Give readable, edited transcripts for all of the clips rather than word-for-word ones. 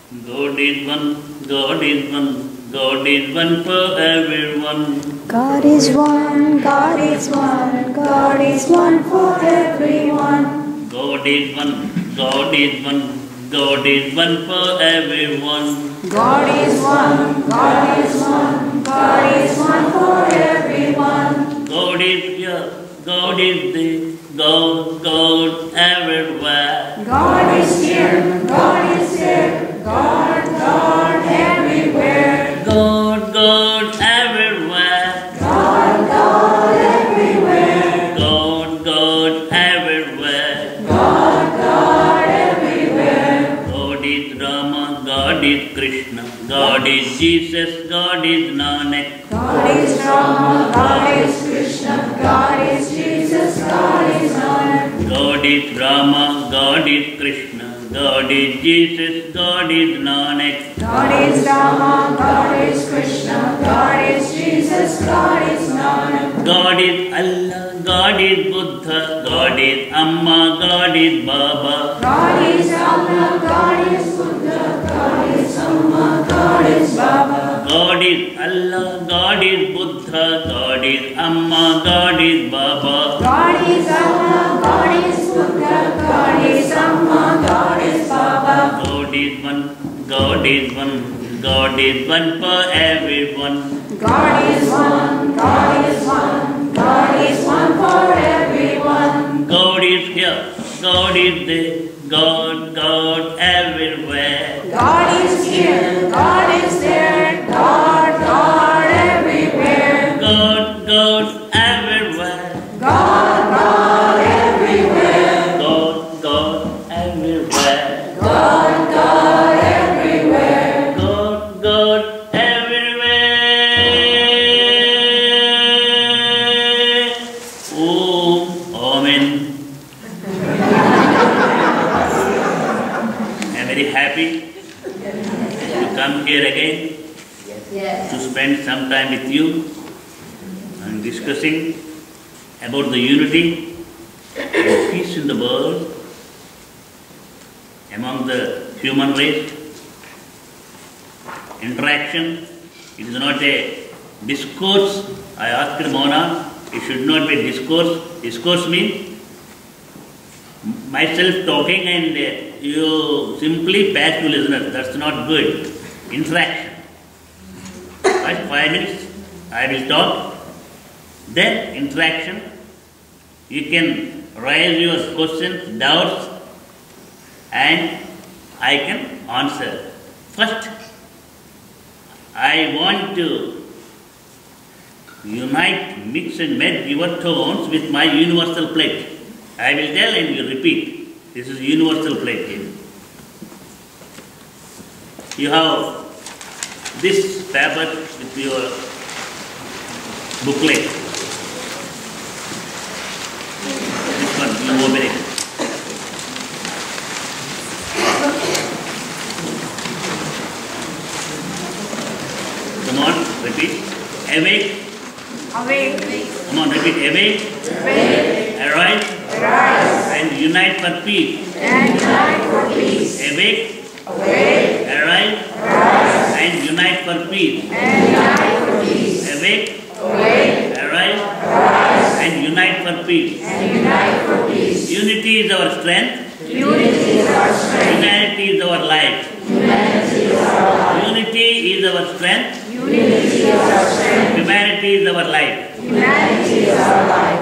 God is one, God is one, God is one for everyone. God is one, God is one, God is one for everyone. God is one, God is one, God is one for everyone. God is one, God is one, God is one for everyone. God is here, God is there, God, God everywhere. God is here, God is there, God, God everywhere. God, God everywhere. God, God everywhere. God, God everywhere. God, God everywhere. God is Rama, God is Krishna, God is Jesus, God is Nanak. God is Rama, God is Krishna, God is Jesus, God is Nanak. God is Rama, God is Krishna, God is Jesus, God is Nanak. God is Rama, God is Krishna, God is Jesus, God is Nanak. God is Allah, God is Buddha, God is Amma, God is Baba. God is Allah, God is Buddha, God is Amma, God is Baba. God is Allah, God is Buddha, God is Amma, God is Baba. God is Allah, God is Buddha, God is Amma, God is Baba. God is one, God is one, God is one for everyone. God is one, God is one, God is one for everyone. God is here, God is there, God, God everywhere. God is here, God is there, God, God everywhere. God, God everywhere. God, God everywhere. God, God everywhere. God, God everywhere. God, God everywhere. Om, Amen. I'm very happy to come here again to spend some time with you and discussing about the unity and peace in the world among the human race. Interaction, it is not a discourse. I asked Mona, it should not be discourse. Discourse means myself talking and you simply passive listener. That's not good. Interaction. First 5 minutes I will talk, then interaction. You can raise your questions, doubts, and I can answer. First, I want to unite, mix and meld your tones with my universal plate. I will tell and you repeat. This is universal plate here. You have this paper with your booklet. This one, you open it. Come on, repeat. Awake. Awake. Come on, repeat. Awake. Awake. Arise. Arise. And unite for peace. And unite for peace. Awake. Awake. Arise. Arise. And unite for peace. And unite for peace. Awake. Awake. Arise. Arise. And unite for peace. And unite for peace. Unity is our strength. Unity is our strength. Humanity is our life. Humanity is our life. Unity is our strength. Unity is our strength. Humanity is our life. Humanity is our life.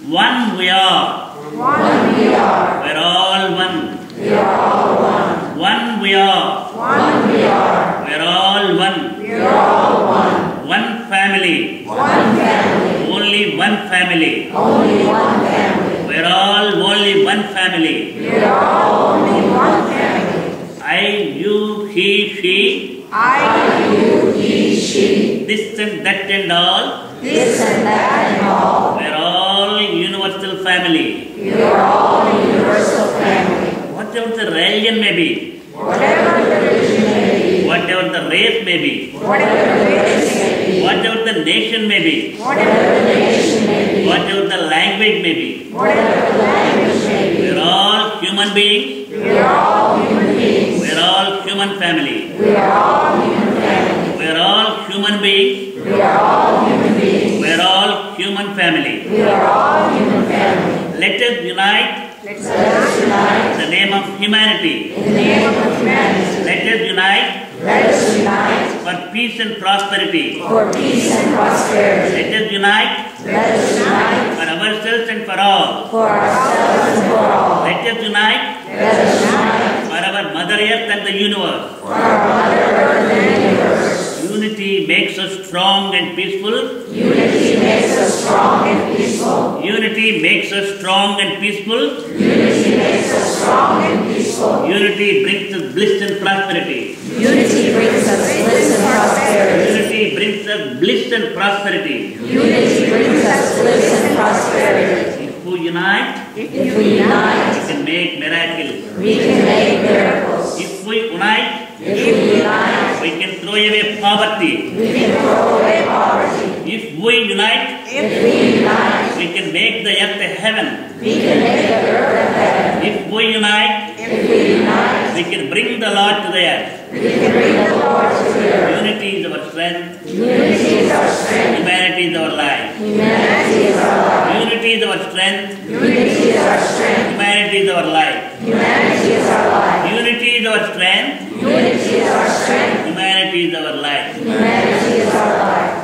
One we are. One we are. We're all one. We are all one. One we are. One we are. We're all one. We are all one. One family. One family. Only one family. Only one family. We're all only one family. We are all only one family. I, you, he, she. I, you, he, she. This and that and all. This and that and all. We're all universal family. We are all a universal family. Whatever the religion may be. Whatever the religion may be. Whatever the race may be. Whatever the race may be. Whatever the nation may be. Whatever the nation may be. Whatever the language may be. Whatever the language may be. We're all human human beings. We are all human beings. We are all human family. We are all human family. We are all human beings. We are all human beings. We are all human family. We are all human family. Let us unite Let us unite in the name of humanity. in the name of humanity. Let us unite Let us unite for peace and prosperity. for peace and prosperity. Let us unite Let us unite for ourselves and for all. for ourselves and for all. Let us unite Let us unite for our Mother Earth and the universe. for our Mother Earth and the universe. Unity makes us strong and peaceful. Unity makes us strong and peaceful. Unity makes us strong and peaceful. Unity makes us strong and peaceful. Unity brings us bliss and prosperity. Unity brings us bliss and prosperity. Unity brings us bliss and prosperity. Unity brings us bliss and prosperity. If we unite, If we unite, we can make miracles. we can make miracles. If we unite, If we unite, we can throw away poverty. we can throw away poverty. If we unite, If we unite, we can make the earth a heaven. we can make the earth a heaven. If we unite, If we unite, we can bring the Lord to the earth. we can bring the Lord to the earth. Unity is our strength. Unity is our strength. Humanity is our life. Humanity is our life. Unity is our strength. Unity is our strength. Humanity is our life. Humanity is our life. Unity is our strength. Unity is our strength. Humanity is our life. Humanity is our life.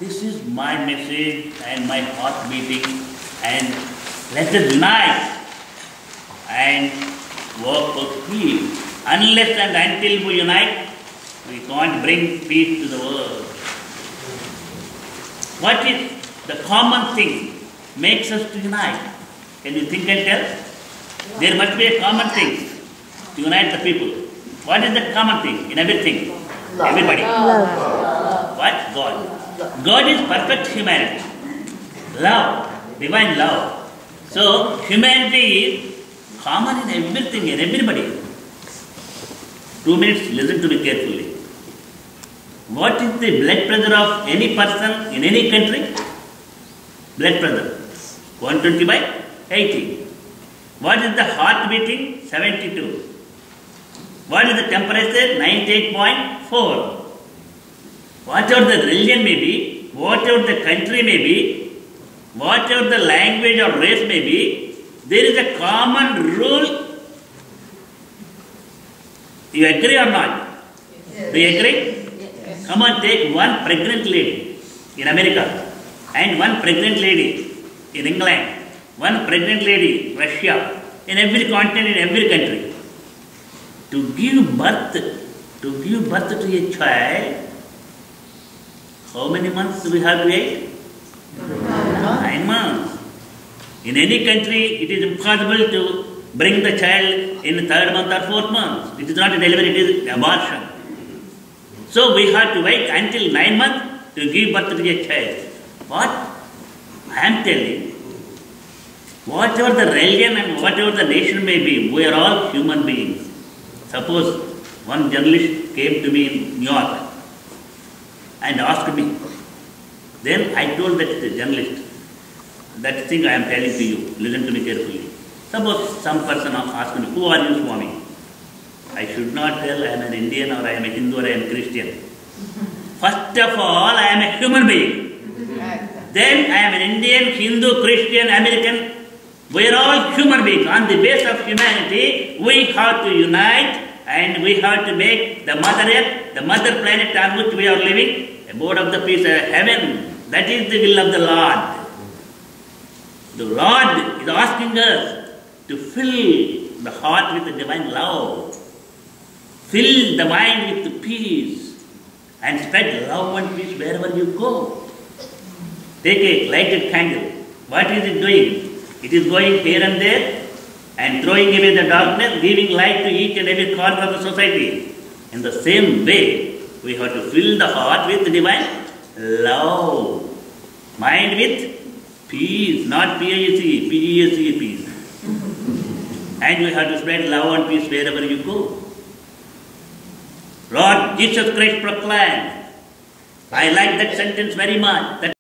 This is my message and my heart beating, and let us unite and work for peace. Unless and until we unite, we can't bring peace to the world. What is the common thing makes us to unite? Can you think and tell? There must be a common thing to unite the people. What is the common thing in everything? Everybody. What? God. God is perfect humanity. Love. Divine love. So, humanity is common in everything, in everybody. 2 minutes, listen to me carefully. What is the blood pressure of any person in any country? Blood pressure 120/80. What is the heart beating? 72. What is the temperature? 98.4. Whatever the religion may be, whatever the country may be, whatever the language or race may be, there is a common rule. You agree or not? Do you agree? Come on, take one pregnant lady in America and one pregnant lady in England, one pregnant lady in Russia, in every continent, in every country. To give birth to a child, how many months do we have to wait? 9 months. In any country, it is impossible to bring the child in the 3rd month or 4th month. It is not a delivery, it is abortion. So we have to wait until 9 months to give birth to a child. What? I am telling, whatever the religion and whatever the nation may be, we are all human beings. Suppose one journalist came to me in New York and asked me. Then I told that journalist, that thing I am telling to you, listen to me carefully. Suppose some person asked me, who are you, Swami? I should not tell I am an Indian or I am a Hindu or I am a Christian. First of all, I am a human being. Then I am an Indian, Hindu, Christian, American. We are all human beings. On the base of humanity, we have to unite and we have to make the Mother Earth, the Mother Planet on which we are living, abode of the peace, heaven. That is the will of the Lord. The Lord is asking us to fill the heart with the divine love. Fill the mind with peace and spread love and peace wherever you go. Take a lighted candle. What is it doing? It is going here and there and throwing away the darkness, giving light to each and every corner of the society. In the same way, we have to fill the heart with divine love. Mind with peace, not P-A-C, P-E-A-C, peace. And we have to spread love and peace wherever you go. Lord Jesus Christ proclaimed. I like that sentence very much. That